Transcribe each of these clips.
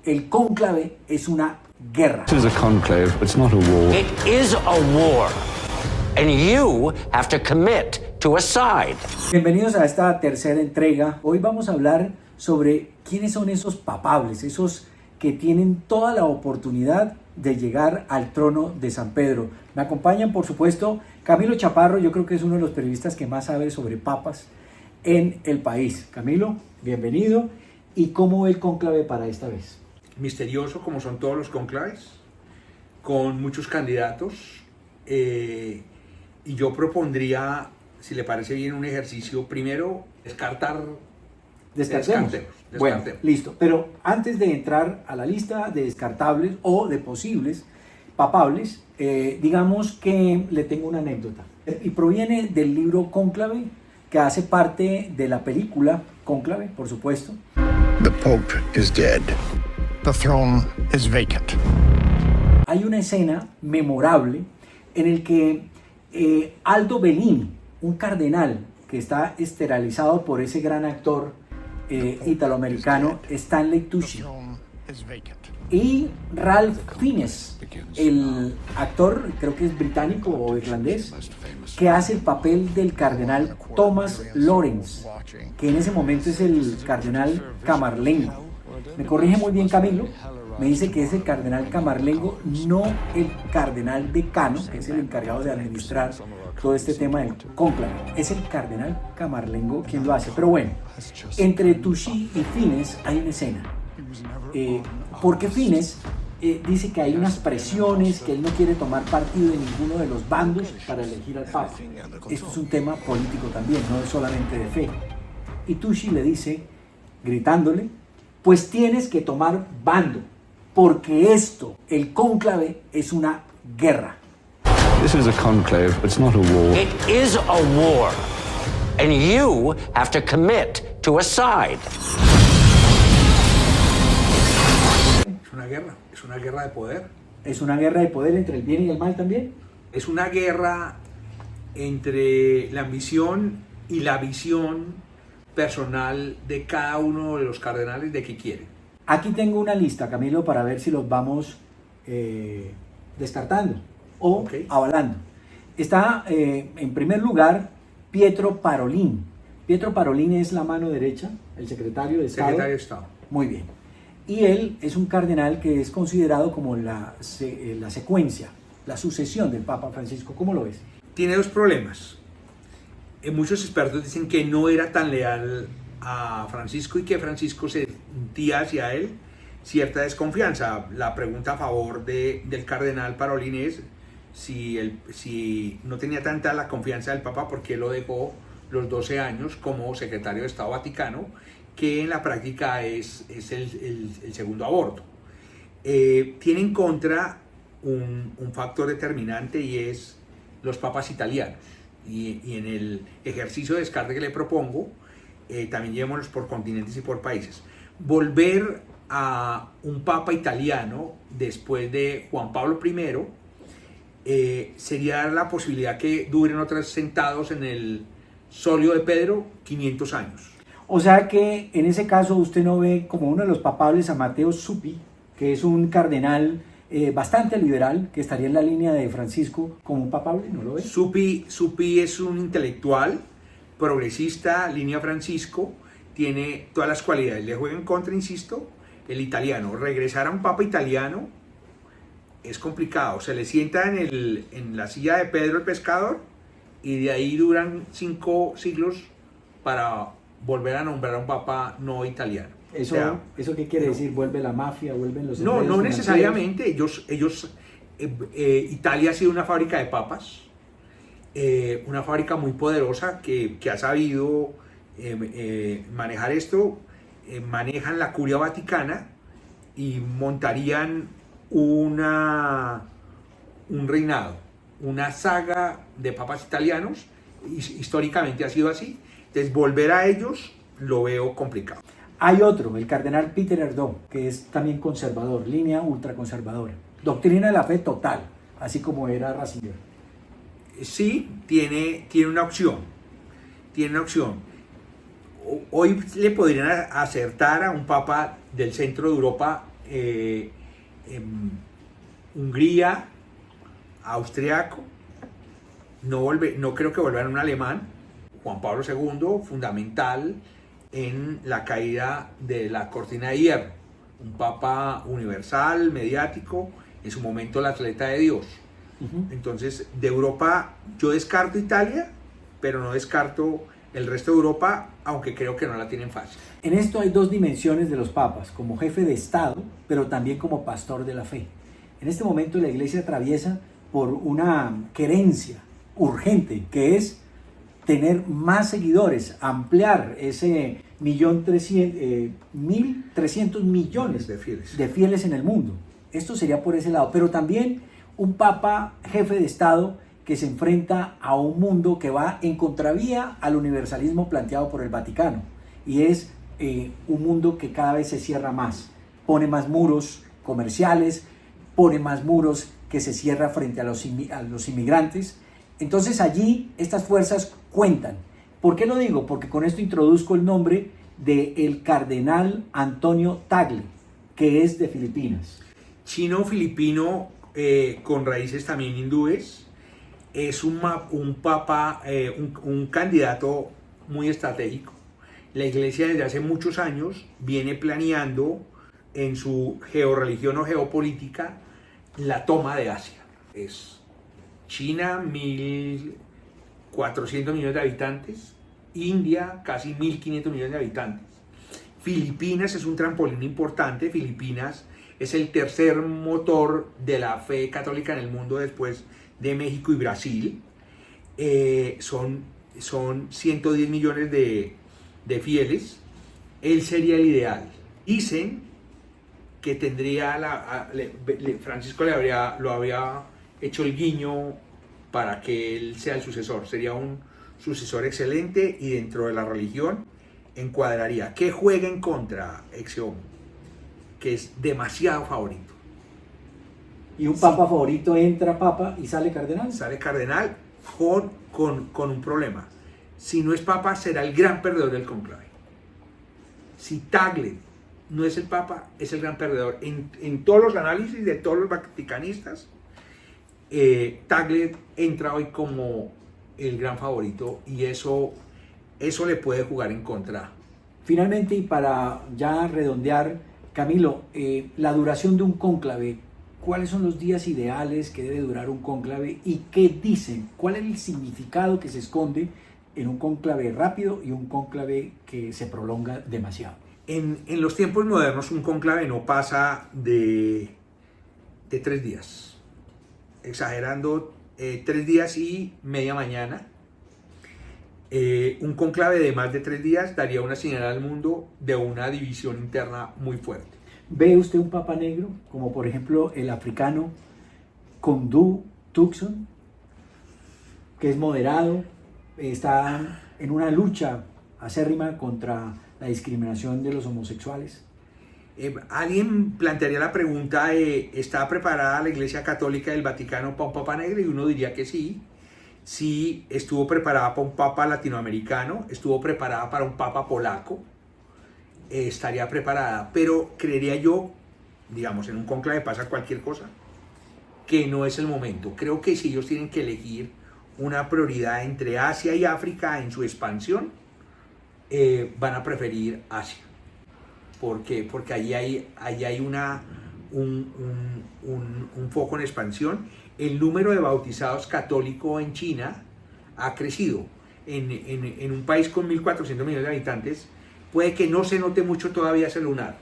el cónclave es una guerra. This is a conclave, it's not a war. It is a war, and you have to commit to a side. Bienvenidos a esta tercera entrega. Hoy vamos a hablar sobre quiénes son esos papables, esos que tienen toda la oportunidad de llegar al trono de San Pedro. Me acompañan, por supuesto, Camilo Chaparro. Yo creo que es uno de los periodistas que más sabe sobre papas en el país. Camilo, bienvenido. ¿Y cómo ve el cónclave para esta vez? Misterioso, como son todos los conclaves, con muchos candidatos, y yo propondría, si le parece bien, un ejercicio. Primero, Descartemos. Descartemos. Bueno, listo. Pero antes de entrar a la lista de descartables o de posibles papables, digamos que le tengo una anécdota. Y proviene del libro Cónclave, que hace parte de la película Cónclave, por supuesto. The Pope is dead. The throne is vacant. Hay una escena memorable en el que Aldo Bellini, un cardenal que está esterilizado por ese gran actor italoamericano Stanley Tucci, y Ralph Fiennes, el actor, creo que es británico o irlandés, que hace el papel del cardenal Thomas Lawrence, que en ese momento es el cardenal Camarlengo. Me corrige muy bien Camilo, me dice que es el cardenal Camarlengo, no el cardenal decano, que es el encargado de administrar todo este tema del cónclave. Es el cardenal Camarlengo quien lo hace. Pero bueno, entre Tucci y Fiennes hay una escena. Porque Fiennes dice que hay unas presiones, que él no quiere tomar partido de ninguno de los bandos para elegir al Papa. Esto es un tema político también, no es solamente de fe. Y Tucci le dice, gritándole, pues tienes que tomar bando, porque esto, el cónclave, es una guerra. This is a conclave, it's not a war. It is a war, and you have to commit to a side. Es una guerra de poder. ¿Es una guerra de poder entre el bien y el mal también? Es una guerra entre la ambición y la visión personal de cada uno de los cardenales de qué quieren. Aquí tengo una lista, Camilo, para ver si los vamos descartando o avalando. Está en primer lugar Pietro Parolin. Pietro Parolin es la mano derecha, el secretario de Estado. Secretario de Estado. Muy bien. Y él es un cardenal que es considerado como la secuencia, la sucesión del Papa Francisco. ¿Cómo lo ves? Tiene dos problemas. Muchos expertos dicen que no era tan leal a Francisco y que Francisco sentía hacia él cierta desconfianza. La pregunta a favor del cardenal Parolin es si no tenía tanta la confianza del Papa, ¿por qué lo dejó los 12 años como secretario de Estado Vaticano, que en la práctica es el segundo aborto? Tiene en contra un factor determinante, y es los papas italianos. Y en el ejercicio de descarte que le propongo, también llevémoslos por continentes y por países. Volver a un papa italiano después de Juan Pablo I sería dar la posibilidad que duren otros sentados en el solio de Pedro 500 años. O sea que en ese caso usted no ve como uno de los papables a Matteo Zuppi, que es un cardenal bastante liberal, que estaría en la línea de Francisco, como un papable, ¿no lo ve? Zuppi es un intelectual, progresista, línea Francisco, tiene todas las cualidades. Le juega en contra, insisto, el italiano. Regresar a un papa italiano es complicado. Se le sienta en la silla de Pedro el Pescador, y de ahí duran 5 siglos para volver a nombrar a un papa no italiano. ¿Eso qué quiere decir? ¿Vuelve la mafia? ¿Vuelven los No, enredos no financieros? necesariamente. Italia ha sido una fábrica de papas, una fábrica muy poderosa que ha sabido manejar esto. Manejan la curia vaticana y montarían un reinado, una saga de papas italianos. Históricamente ha sido así. Entonces, volver a ellos lo veo complicado. Hay otro, el cardenal Peter Erdo, que es también conservador, línea ultraconservadora. Doctrina de la fe total, así como era Ratzinger. Sí, tiene una opción. Hoy le podrían acertar a un papa del centro de Europa Hungría, austriaco, no creo que vuelvan un alemán. Juan Pablo II, fundamental en la caída de la cortina de hierro, un papa universal, mediático, en su momento el atleta de Dios. Entonces, de Europa yo descarto Italia, pero no descarto el resto de Europa, aunque creo que no la tienen fácil. En esto hay dos dimensiones de los papas, como jefe de Estado, pero también como pastor de la fe. En este momento la Iglesia atraviesa por una querencia urgente, que es tener más seguidores, ampliar ese 1.300.000 millones de fieles. de fieles en el mundo. Esto sería por ese lado, pero también un papa jefe de Estado que se enfrenta a un mundo que va en contravía al universalismo planteado por el Vaticano, y es un mundo que cada vez se cierra más, pone más muros comerciales, pone más muros que se cierra frente a los inmigrantes. Entonces allí estas fuerzas cuentan. ¿Por qué lo digo? Porque con esto introduzco el nombre del cardenal Antonio Tagle, que es de Filipinas. Chino-filipino con raíces también hindúes, es un papa, un candidato muy estratégico. La Iglesia desde hace muchos años viene planeando en su georreligión o geopolítica la toma de Asia. Es China, 1.400 millones de habitantes, India, casi 1.500 millones de habitantes. Filipinas es un trampolín importante. Filipinas es el tercer motor de la fe católica en el mundo después de México y Brasil. Son 110 millones de fieles. Él sería el ideal. Dicen que tendría Francisco lo había hecho el guiño para que él sea el sucesor. Sería un sucesor excelente y dentro de la religión encuadraría. ¿Qué juega en contra Exeomo? Que es demasiado favorito. Y un papa favorito entra papa y sale cardenal. Sale cardenal con un problema. Si no es papa, será el gran perdedor del conclave. Si Tagle no es el papa, es el gran perdedor. En todos los análisis de todos los vaticanistas, Tagle entra hoy como el gran favorito y eso le puede jugar en contra. Finalmente, y para ya redondear, Camilo, la duración de un cónclave, ¿cuáles son los días ideales que debe durar un cónclave y qué dicen? ¿Cuál es el significado que se esconde en un cónclave rápido y un cónclave que se prolonga demasiado? En los tiempos modernos un cónclave no pasa de 3 días, exagerando 3 días y media mañana. Un cónclave de más de 3 días daría una señal al mundo de una división interna muy fuerte. ¿Ve usted un papa negro, como por ejemplo el africano Kondou Tucson, que es moderado, está en una lucha acérrima contra la discriminación de los homosexuales? Alguien plantearía la pregunta, ¿está preparada la Iglesia Católica del Vaticano para un papa negro? Y uno diría que sí. Sí, estuvo preparada para un papa latinoamericano, estuvo preparada para un papa polaco, estaría preparada, pero creería yo, digamos, en un cónclave pasa cualquier cosa, que no es el momento. Creo que si ellos tienen que elegir una prioridad entre Asia y África en su expansión, van a preferir Asia. Porque allí hay un foco en expansión. El número de bautizados católicos en China ha crecido. En un país con 1.400 millones de habitantes, puede que no se note mucho todavía ese lunar,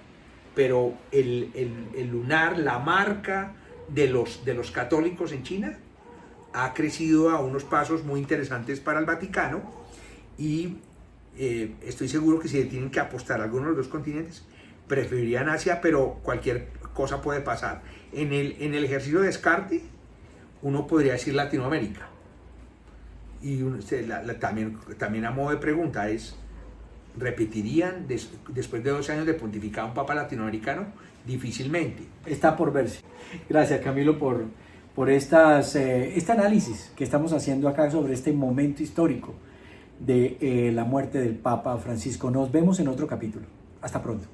pero el lunar, la marca de los católicos en China, ha crecido a unos pasos muy interesantes para el Vaticano y estoy seguro que si tienen que apostar a alguno de los dos continentes, preferirían Asia, pero cualquier cosa puede pasar. En el ejercicio de descarte, uno podría decir Latinoamérica. Y también a modo de pregunta es, ¿repetirían después de 12 años de pontificar un papa latinoamericano? Difícilmente. Está por verse. Gracias, Camilo, por este análisis que estamos haciendo acá sobre este momento histórico de la muerte del Papa Francisco. Nos vemos en otro capítulo. Hasta pronto.